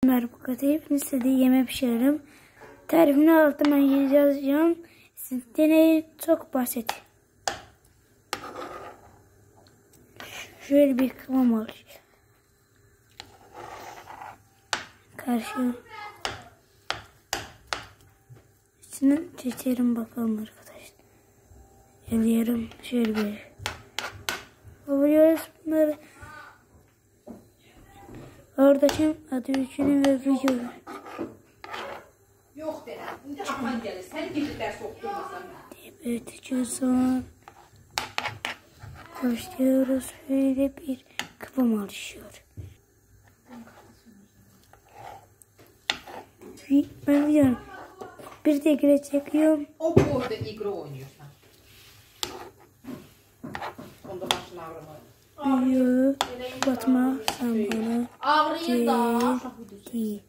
Merhaba, hepiniz istediği yemek pişiririm. Tarifini altta ben yazacağım. Deneyi çok basit. Şöyle bir kıvam oluşuyor. Karşı içine çekerim bakalım arkadaşlar. Geliyorum şöyle bir. Alıyoruz bunları. Oradaki adı üçünü ve videoyu. Yok de. Şimdi aman gelir. Sen gidip ders okutmasan. Evet, sonra karıştırıyoruz. Böyle bir kıvam oluşuyor. Ben biliyorum. Bir de igre çekiyorum. O burada igre oynuyorsan. Onda başına ağrıma. Video batma zamanı Ağrıyı da. değil.